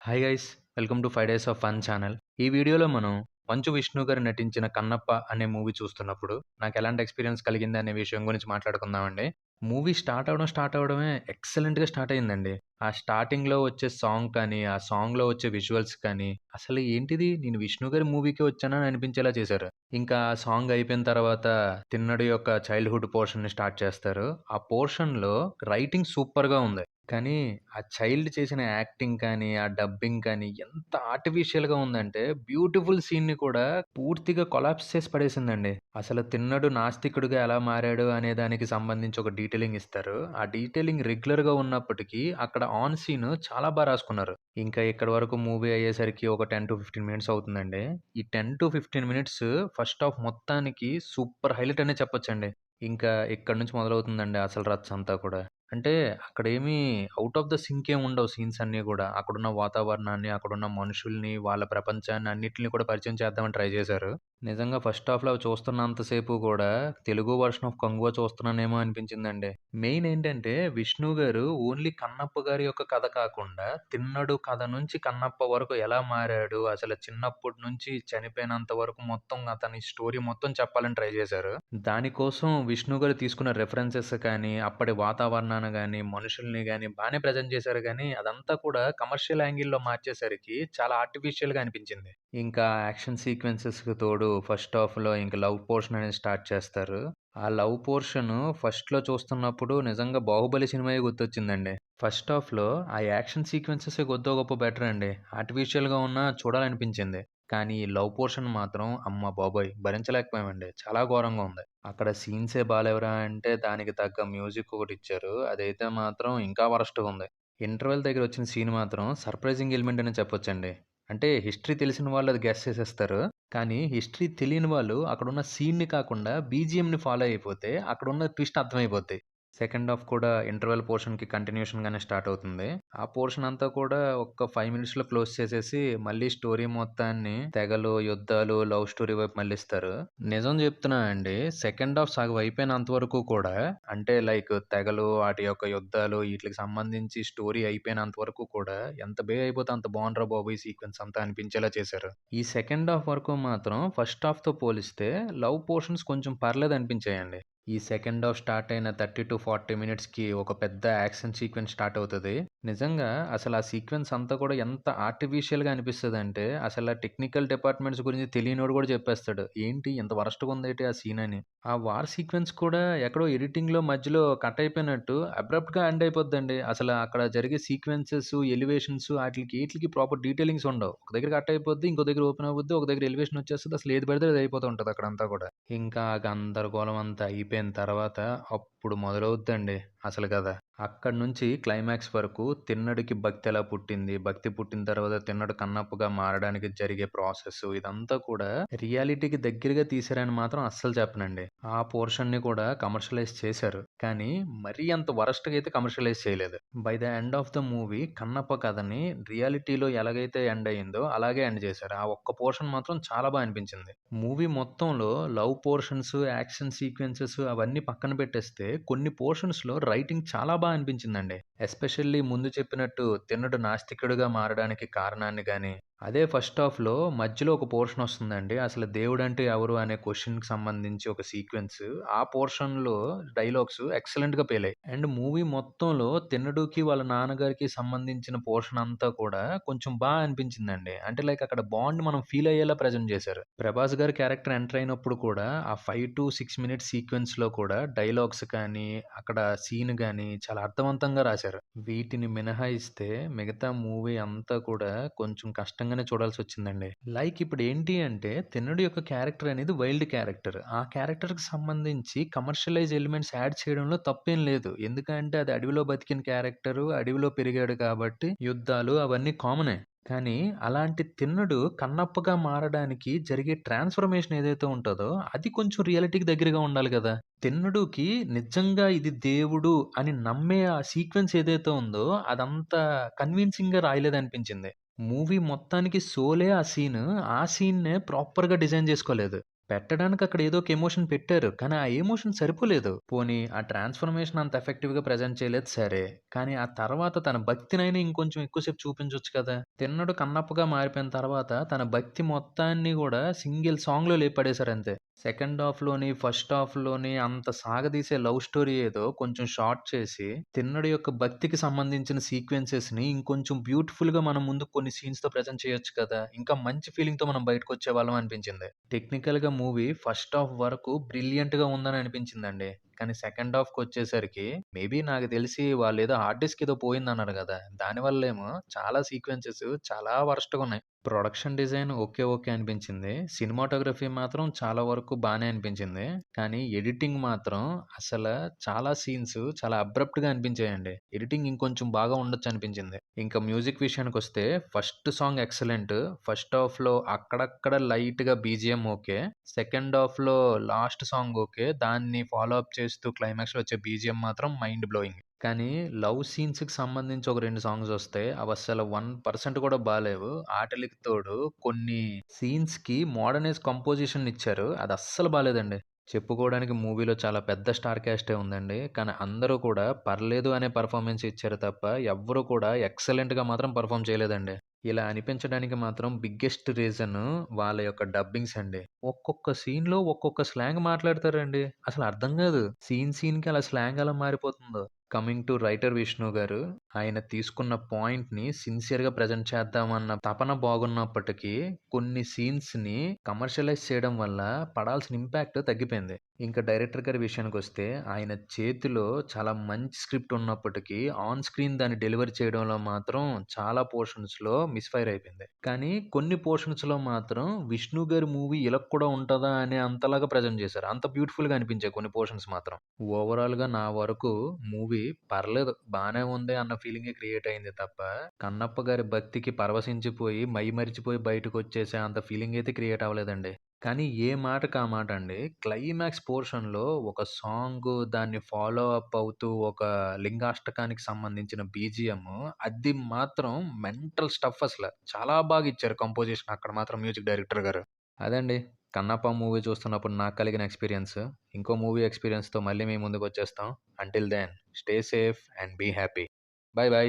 Hi guys, welcome to 5 days of fun channel. ఈ వీడియోలో మనం మంచు విష్ణు గారు నటించిన 'కన్నప్ప' అనే మూవీ చూస్తున్నప్పుడు నాకెలాంటి ఎక్స్‌పీరియన్స్ కలిగింది అనే విషయం గురించి మాట్లాడుకుందామండి. మూవీ స్టార్ట్ అవ్వడమే ఎక్సలెంట్‌గా స్టార్ట్ అయిందండి. ఆ స్టార్టింగ్‌లో వచ్చే సాంగ్ కానీ, ఆ సాంగ్‌లో వచ్చే విజువల్స్ కానీ, అసలు ఏంటిది నేను విష్ణు గారి మూవీకే వచ్చానా అని అనిపించేలా చేశారు. ఇంకా ఆ సాంగ్ అయిపోయిన తర్వాత తిన్నడు యొక్క చైల్డ్‌హుడ్ పోర్షన్‌ని స్టార్ట్ చేస్తారు. ఆ పోర్షన్‌లో రైటింగ్ సూపర్‌గా ఉంది. కానీ, ఆ చైల్డ్ చేసిన యాక్టింగ్ కానీ, ఆ డబ్బింగ్ కానీ ఎంత ఆర్టిఫిషియల్‌గా ఉందంటే, బ్యూటిఫుల్ సీన్‌ని కూడా పూర్తిగా కొలాప్స్ చేసి పడేసిందండి. అసలు 'తిన్నడు నాస్తికుడిగా ఎలా మారాడు' అనే దానికి సంబంధించి ఒక డీటెయిలింగ్ ఇస్తారు. ఆ డీటెయిలింగ్ రెగ్యులర్‌గా ఉన్నప్పటికీ, అక్కడ ఆన్ సీన్ చాలా రాసుకున్నారు. ఇంకా ఇక్కడి వరకు మూవీ అయ్యేసరికి ఒక 10-15 మినిట్స్ అవుతుందండి. ఈ 10-15 మినిట్స్ ఫస్ట్ హాఫ్ మొత్తానికి సూపర్ హైలైట్ అనే చెప్పొచ్చండి. ఇంకా ఇక్కడి నుంచి మొదలవుతుందండి అసలు రచ్చంతా కూడా. అంటే అక్కడేమీ ఔట్ ఆఫ్ ద సింక్ ఏమి ఉండవు సీన్స్ అన్నీ గూడా. అక్కడున్న వాతావరణాన్ని, అక్కడున్న మనుషుల్ని, వాళ్ళ ప్రపంచాన్ని అన్నిటిని కూడా పరిచయం చేద్దామని ట్రై జేశారు. నిజంగా ఫస్ట్ హాఫ్‌లో అవి చూస్తున్నంత సేపు గూడా తెలుగు వర్షన్ ఆఫ్ 'కంగువ' చూస్తున్నానేమో అనిపించిందండి. మెయిన్ ఏంటంటే విష్ణు గారు ఓన్లీ కన్నప్ప గారి యొక్క కథ కాకుండా, తిన్నడు కథ నుంచి కన్నప్ప వరకు ఎలా మారాడు, అసలు చిన్నప్పటి నుంచి చనిపోయినంత వరకు మొత్తం అతని స్టోరీ మొత్తం చెప్పాలని ట్రై జేశారు. దానికోసం విష్ణు గారు తీసుకున్న రిఫరెన్సెస్ కానీ, అప్పటి వాతావరణాన్ని గాని, మనుషుల్ని గాని బానే ప్రెజెంట్ చేశారు గానీ, అదంతా కూడా కమర్షియల్ యాంగిల్‌లో మార్చేసరికి చాలా ఆర్టిఫిషియల్‌గా అనిపించింది. ఇంకా యాక్షన్ సీక్వెన్సెస్‌కి తోడు ఫస్ట్ హాఫ్‌లో ఇంక లవ్ పోర్షన్ అనేది స్టార్ట్ చేస్తారు. ఆ లవ్ పోర్షన్ ఫస్ట్‌లో చూస్తున్నప్పుడు నిజంగా 'బాహుబలి' సినిమాయే గుర్తొచ్చిందండి. ఫస్ట్ హాఫ్‌లో ఆ యాక్షన్ సీక్వెన్సెసే కొద్దో గొప్పో బెటర్ అండి. ఆర్టిఫిషియల్‌గా ఉన్నా చూడాలనిపించింది. కానీ ఈ లవ్ పోర్షన్ మాత్రం అమ్మ బాబోయ్! భరించలేకపోయామండి. చాలా ఘోరంగా ఉంది. అక్కడ సీన్సే బాలేవురా అంటే దానికి తగ్గ మ్యూజిక్ ఒకటిచ్చారు. అదైతే మాత్రం ఇంకా వరస్ట్‌గా ఉంది. ఇంటర్వెల్ దగ్గర వచ్చిన సీన్ మాత్రం సర్ప్రైజింగ్ ఎలిమెంట్ అనే చెప్పొచ్చండి. అంటే హిస్టరీ తెలిసిన వాళ్ళు అది గెస్ చేసేస్తారు. కానీ హిస్టరీ తెలియని వాళ్ళు అక్కడున్న సీన్‌ని కాకుండా బీజీఎంని ఫాలో అయిపోతే అక్కడున్న ట్విస్ట్ అర్థమైపోద్ది. సెకండ్ హాఫ్ కూడా ఇంటర్వెల్ పోర్షన్‌కి కంటిన్యూషన్‌గానే స్టార్ట్ అవుతుంది. ఆ పోర్షన్ అంతా కూడా ఒక్క 5 మినిట్స్‌లో క్లోజ్ చేసేసి మళ్ళీ స్టోరీ మొత్తాన్ని తెగలు, యుద్ధాలు, లవ్ స్టోరీ వైపు మళ్ళిస్తారు. నిజం చెప్తున్నానండి. సెకండ్ హాఫ్ సగం అయిపోయినంత వరకు కూడా అంటే లైక్ తెగలు, వాటి యొక్క యుద్ధాలు ఈట్లికి సంబంధించి స్టోరీ అయిపోయినంత వరకు కూడా ఎంత బేగ అయిపోతే అంత బావుందిరా బాబు! ఈ సీక్వెన్స్ అంతా అనిపించేలా చేశారు. ఈ సెకండ్ హాఫ్ వరకు మాత్రం ఫస్ట్ హాఫ్‌తో పోలిస్తే లవ్ పోర్షన్స్ కొంచెం పర్లేదనిపించాయండి. ఈ సెకండ్ హాఫ్ స్టార్ట్ అయిన 30-40 మినిట్స్‌కి ఒక పెద్ద యాక్షన్ సీక్వెన్స్ స్టార్ట్ అవుతది. నిజంగా అసలు ఆ సీక్వెన్స్ అంతా కూడా ఎంత ఆర్టిఫిషియల్‌గా అనిపిస్తదంటే, అసల టెక్నికల్ డిపార్ట్‌మెంట్స్ గురించి తెలియనోడు కూడా చెప్పేస్తాడు. ఏంటి ఇంత వరస్ట్‌గా ఉందేటి ఆ సీన్ అని. ఆ వార్ సీక్వెన్స్ కూడా ఎక్కడో ఎడిటింగ్‌లో మధ్యలో కట్ అయిపోయినట్టు అబ్రప్ట్‌గా ఎండ్ అయిపోద్దండి. అసల అక్కడ జరిగే సీక్వెన్సెస్, ఎలివేషన్స్ ఆటిలికి ఈట్లికి ప్రాపర్ డీటెయిలింగ్స్ ఉండవు. ఒక దగ్గర కట్ అయిపోద్ది. ఇంకో దగ్గర ఓపెన్ అవుద్ది. ఒక దగ్గర ఎలివేషన్ వచ్చేస్తది. అసలు ఏది పడితే అది అయిపోతూ ఉంటది అక్కడంతా కూడా. ఇంకా ఆ గందరగోళం అంతా అయిపోయిన తర్వాత అప్పుడు మొదలవుద్దండి అసలు కథ. అక్కడి నుంచి క్లైమాక్స్ వరకు తిన్నడికి భక్తి ఎలా పుట్టింది, భక్తి పుట్టిన తర్వాత తిన్నడు కన్నప్పగా మారడానికి జరిగే ప్రాసెస్ ఇదంతా కూడా రియాలిటీకి దగ్గరగా తీశారని మాత్రం అస్సలు చెప్పనండి. ఆ పోర్షన్‌ని కూడా కమర్షియలైజ్ చేశారు. కానీ మరీ అంత వరస్ట్‌గా అయితే కమర్షియలైజ్ చేయలేదు. By the end of the movie Kannappa కథని రియాలిటీలో ఎలాగైతే ఎండ్ అయిందో అలాగే ఎండ్ చేశారు. ఆ ఒక్క పోర్షన్ మాత్రం చాలా అనిపించింది. మూవీ మొత్తంలో లవ్ పోర్షన్స్, యాక్షన్ సీక్వెన్సెస్ అవన్నీ పక్కన పెట్టేస్తే కొన్ని పోర్షన్స్‌లో రైటింగ్ చాలా అనిపించిందండి. ఎస్పెషల్లీ ముందు చెప్పినట్టు తిన్నడు నాస్తికుడిగా మారడానికి కారణాన్ని గాని, అదే ఫస్ట్ హాఫ్‌లో మధ్యలో ఒక పోర్షన్ వస్తుందండి. అసలు దేవుడంటే ఎవరు అనే క్వెషన్‌కి సంబంధించి ఒక సీక్వెన్స్. ఆ పోర్షన్‌లో డైలాగ్స్ ఎక్సలెంట్‌గా పేలాయి. అండ్ మూవీ మొత్తంలో తిన్నడుకి వాళ్ళ నాన్నగారికి సంబంధించిన పోర్షన్ అంతా కూడా కొంచెం అనిపించిందండి. అంటే లైక్ అక్కడ బాండ్ మనం ఫీల్ అయ్యేలా ప్రెజెంట్ చేశారు. ప్రభాస్ గారి క్యారెక్టర్ ఎంటర్ అయినప్పుడు కూడా ఆ 5-6 మినిట్స్ సీక్వెన్స్‌లో కూడా డైలాగ్స్ కానీ, అక్కడ సీన్ గాని చాలా అర్థవంతంగా రాశారు. వీటిని మినహాయిస్తే మిగతా మూవీ అంతా కూడా కొంచెం కష్టంగానే చూడాల్సొచ్చిందండి. లైక్ ఇప్పుడు ఏంటి అంటే 'తిన్నడు' యొక్క క్యారెక్టర్ అనేది వైల్డ్ క్యారెక్టర్. ఆ క్యారెక్టర్‌కి సంబంధించి కమర్షియలైజ్ ఎలిమెంట్స్ యాడ్ చేయడంలో తప్పేం లేదు. ఎందుకంటే అది అడవిలో బతికిన క్యారెక్టరు, అడవిలో పెరిగాడు కాబట్టి యుద్ధాలు అవన్నీ కామనే. కానీ అలాంటి తిన్నడు కన్నప్పగా మారడానికి జరిగే ట్రాన్స్‌ఫర్మేషన్ ఏదైతే ఉంటదో, అది కొంచెం రియాలిటీకి దగ్గరగా ఉండాలి గదా! తిన్నడుకి నిజంగా ఇది దేవుడు అని నమ్మే ఆ సీక్వెన్స్ ఏదైతే ఉందో, అదంతా కన్విన్సింగ్‌గా రాయలేదనిపించింది. మూవీ మొత్తానికి సోలే ఆ సీను. ఆ సీన్‌నే ప్రాపర్‌గా డిజైన్ జేసుకోలేదు. పెట్టడానికి అక్కడ ఏదో ఒక ఎమోషన్ పెట్టారు. కానీ ఆ ఎమోషన్ సరిపోలేదు. పోనీ ఆ ట్రాన్స్‌ఫర్మేషన్ అంత ఎఫెక్టివ్‌గా ప్రెజెంట్ చేయలేదు సరే. కానీ ఆ తర్వాత తన భక్తినైనా ఇంకొంచెం ఎక్కువ సేపు చూపించొచ్చు కదా! తిన్నడు కన్నప్పగా మారిపోయిన తర్వాత తన భక్తి మొత్తాన్ని గూడా సింగిల్ సాంగ్‌లో లేపి పడేశారంతే. సెకండ్ హాఫ్‌లోని, ఫస్ట్ హాఫ్‌లోని అంత సాగదీసే లవ్ స్టోరీ ఏదో కొంచెం షార్ట్ చేసి, తిన్నడి యొక్క భక్తికి సంబంధించిన సీక్వెన్సెస్‌ని ఇంకొంచెం బ్యూటిఫుల్‌గా మన ముందు కొన్ని సీన్స్‌తో ప్రెజెంట్ చేయొచ్చు కదా! ఇంకా మంచి ఫీలింగ్‌తో మనం బయటకొచ్చేవాళ్ళం అనిపించింది. టెక్నికల్‌గా మూవీ ఫస్ట్ హాఫ్ వరకు బ్రిలియంట్‌గా ఉందని అనిపించిందండి. కానీ సెకండ్ హాఫ్‌కొచ్చేసరికి మేబీ నాకు తెలిసి వాళ్ళేదో హార్డ్ డిస్క్ ఏదో పోయిందన్నారు గదా! దానివల్లేమో చాలా సీక్వెన్సెస్ చాలా వరస్ట్‌గున్నాయి. Production design okay. ఓకే అనిపించింది. సినిమాటోగ్రఫీ మాత్రం చాలా వరకు బానే అనిపించింది. కానీ ఎడిటింగ్ మాత్రం అసల చాలా సీన్స్ చాలా అబ్రప్ట్‌గా అనిపించాయండి. ఎడిటింగ్ ఇంకొంచెం బాగా ఉండొచ్చనిపించింది. ఇంకా మ్యూజిక్ విషయానికొస్తే ఫస్ట్ సాంగ్ ఎక్సలెంట్. ఫస్ట్ హాఫ్‌లో అక్కడక్కడ లైట్‌గా బీజీఎం ఓకే. సెకండ్ హాఫ్‌లో లాస్ట్ సాంగ్ ఓకే. దాన్ని ఫాలో అప్ చేస్తూ క్లైమాక్స్‌లో వచ్చే బీజీఎం మాత్రం మైండ్ బ్లోయింగ్. కానీ లవ్ సీన్స్‌కి సంబంధించి ఒక 2 సాంగ్సొస్తాయి. అవస్సల 1% కూడా బాలేవు. ఆటిలికి తోడు కొన్ని సీన్స్‌కి మోడర్నైజ్ కంపోజిషన్ ఇచ్చారు. అదస్సలు బాలేదండి. చెప్పుకోవడానికి మూవీలో చాలా పెద్ద స్టార్ క్యాస్టే ఉందండి. కానీ అందరూ కూడా పర్లేదు అనే పెర్ఫార్మన్స్ ఇచ్చారు తప్ప ఎవ్వరు కూడా ఎక్సలెంట్‌గా మాత్రం పెర్ఫార్మ్ చేయలేదండి. ఇలా అనిపించడానికి మాత్రం బిగ్గెస్ట్ రీజను వాళ్ళ యొక్క డబ్బింగ్స్ అండి. ఒక్కొక్క సీన్‌లో ఒక్కొక్క స్లాంగ్ మాట్లాడతారండి. అసలు అర్థం గాదు. సీన్‌కి అలా స్లాంగ్ ఎలా మారిపోతుందో. కమింగ్ టు రైటర్ విష్ణు గారు. ఆయన తీసుకున్న పాయింట్‌ని సిన్సియర్‌గా ప్రెజెంట్ చేద్దామన్న తపన బాగున్నప్పటికీ, కొన్ని సీన్స్‌ని కమర్షియలైజ్ చేయడం వల్ల పడాల్సిన ఇంపాక్ట్ తగ్గిపోయింది. ఇంకా డైరెక్టర్ గారి విషయానికొస్తే, ఆయన చేతిలో చాలా మంచి స్క్రిప్ట్ ఉన్నప్పటికీ, ఆన్ స్క్రీన్ దాన్ని డెలివర్ చేయడంలో మాత్రం చాలా పోర్షన్స్‌లో మిస్‌ఫైర్ అయిపోయింది. కానీ కొన్ని పోర్షన్స్‌లో మాత్రం విష్ణు గారి మూవీ ఇలా కూడా ఉంటదా అనే అంతలాగా ప్రెజెంట్ చేశారు. అంత బ్యూటిఫుల్‌గా అనిపించాయి కొన్ని పోర్షన్స్ మాత్రం. ఓవరాల్‌గా నా వరకు మూవీ పర్లేదు బానే ఉంది అన్న ఫీలింగే క్రియేట్ అయింది తప్ప, కన్నప్ప గారి భక్తికి పరవశించిపోయి, మైమరిచిపోయి బయటకొచ్చేసే అంత ఫీలింగ్ అయితే క్రియేట్ అవ్వలేదండి. కానీ ఏ మాటకి ఆ మాట అండి. క్లైమాక్స్ పోర్షన్‌లో ఒక సాంగు దాన్ని ఫాలో అప్ అవుతూ ఒక లింగాష్టకానికి సంబంధించిన బీజీఎం అది మాత్రం మెంటల్ స్టఫ్ అసల. చాలా బాగా ఇచ్చారు కంపోజిషన్ అక్కడ మాత్రం మ్యూజిక్ డైరెక్టర్ గారు. అదండి 'కన్నప్ప' మూవీ చూస్తున్నప్పుడు నాకు కలిగిన ఎక్స్‌పీరియన్స్. ఇంకో మూవీ ఎక్స్‌పీరియన్స్‌తో మళ్ళీ మీ ముందుకొచ్చేస్తాం. Until then stay safe and be happy. Bye by.